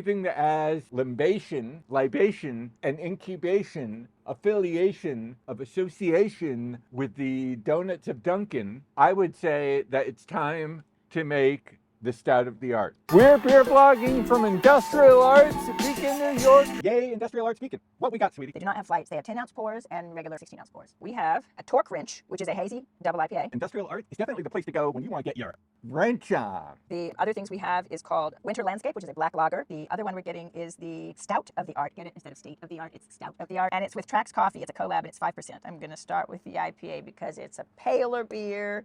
Anything that has libation, and incubation, affiliation of association with the donuts of Duncan, I would say that it's time to make the stout of the art. We're beer blogging from Industrial Arts, Beacon, New York. Yay, Industrial Arts Beacon. What we got, sweetie? They do not have flights. They have 10-ounce pours and regular 16-ounce pours. We have a Torque Wrench, which is a hazy double IPA. Industrial Art is definitely the place to go when you want to get your wrench on. The other things we have is called Winter Landscape, which is a black lager. The other one we're getting is the Stout of the Art. Get it? Instead of State of the Art, it's Stout of the Art. And it's with TRAX Coffee. It's a collab and it's 5%. I'm going to start with the IPA because it's a paler beer.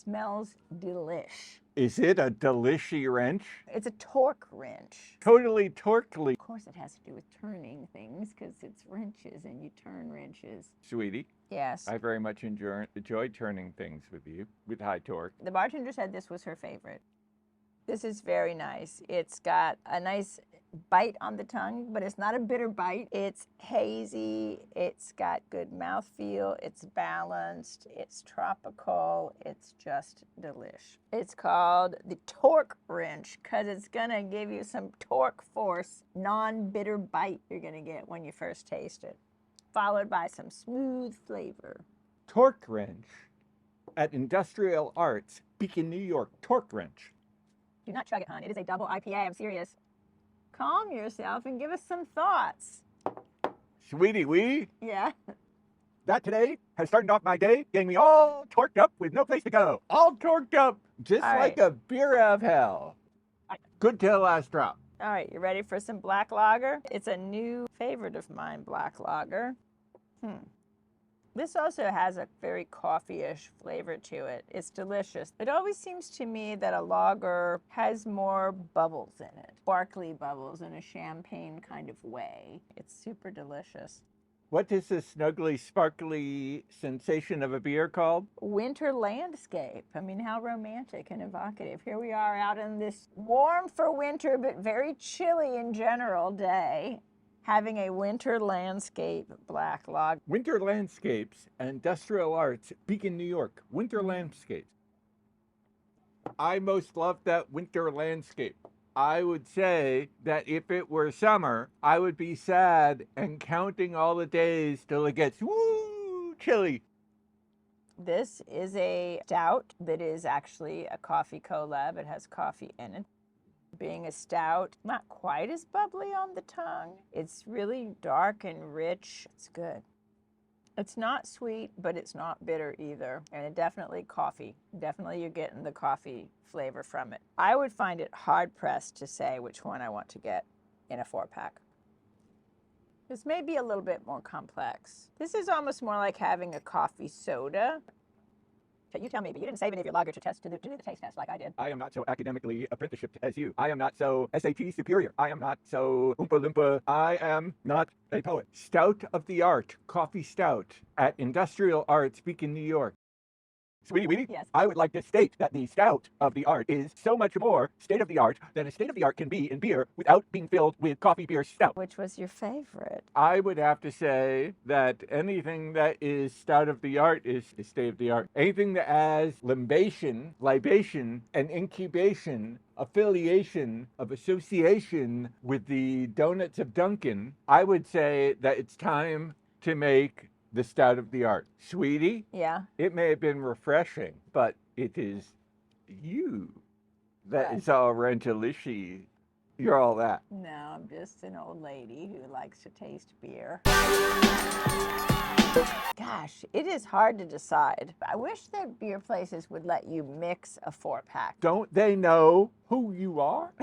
Smells delish. Is it a delishy wrench? It's a torque wrench. Totally torquely. Of course it has to do with turning things because it's wrenches and you turn wrenches. Sweetie, Yes. I very much enjoy turning things with you, with high torque. The bartender said this was her favorite. This is very nice. It's got a nice bite on the tongue, but it's not a bitter bite. It's hazy. It's got good mouthfeel. It's balanced. It's tropical. It's just delish. It's called the Torque Wrench because it's going to give you some torque force, non-bitter bite you're going to get when you first taste it, followed by some smooth flavor. Torque wrench at Industrial Arts, Beacon, New York. Torque wrench. Do not chug it, hon. It is a double IPA. I'm serious. Calm yourself and give us some thoughts. Sweetie wee, Yeah. that today has started off my day getting me all torqued up with no place to go. All torqued up, just All like right. a beer of hell. Good till the last drop. All right, you ready for some black lager? It's a new favorite of mine, black lager. This also has a very coffee-ish flavor to it. It's delicious. It always seems to me that a lager has more bubbles in it, sparkly bubbles in a champagne kind of way. It's super delicious. What is this snuggly, sparkly sensation of a beer called? Winter landscape. I mean, how romantic and evocative. Here we are out in this warm for winter, but very chilly in general day, having a winter landscape black lager. Winter Landscapes and Industrial Arts, Beacon, New York. Winter Landscapes. I most love that winter landscape. I would say that if it were summer, I would be sad and counting all the days till it gets woo chilly. This is a stout that is actually a coffee collab. It has coffee in it. Being a stout, not quite as bubbly on the tongue. It's really dark and rich. It's good. It's not sweet, but it's not bitter either. And it definitely coffee. Definitely you're getting the coffee flavor from it. I would find it hard pressed to say which one I want to get in a 4-pack. This may be a little bit more complex. This is almost more like having a coffee soda. You tell me, but you didn't save any of your lager to do the taste test like I did. I am not so academically apprenticeship as you. I am not so SAT superior. I am not so oompa loompa. I am not a poet. Stout of the Art, coffee stout at Industrial Arts, Beacon, New York. Sweetie weetie, Yes. I would like to state that the stout of the art is so much more state of the art than a state of the art can be in beer without being filled with coffee beer stout. Which was your favorite? I would have to say that anything that is stout of the art is state of the art. Anything that has libation, and incubation, affiliation of association with the donuts of Duncan, I would say that it's time to make the stout of the art. Sweetie, Yeah. it may have been refreshing, but it is you that What? is all rentelishy. You're all that. No, I'm just an old lady who likes to taste beer. Gosh, it is hard to decide. I wish that beer places would let you mix a 4-pack. Don't they know who you are?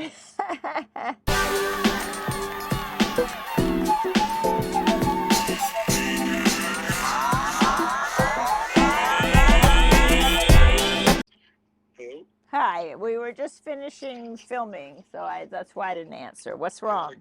Hi, we were just finishing filming, so that's why I didn't answer. What's wrong?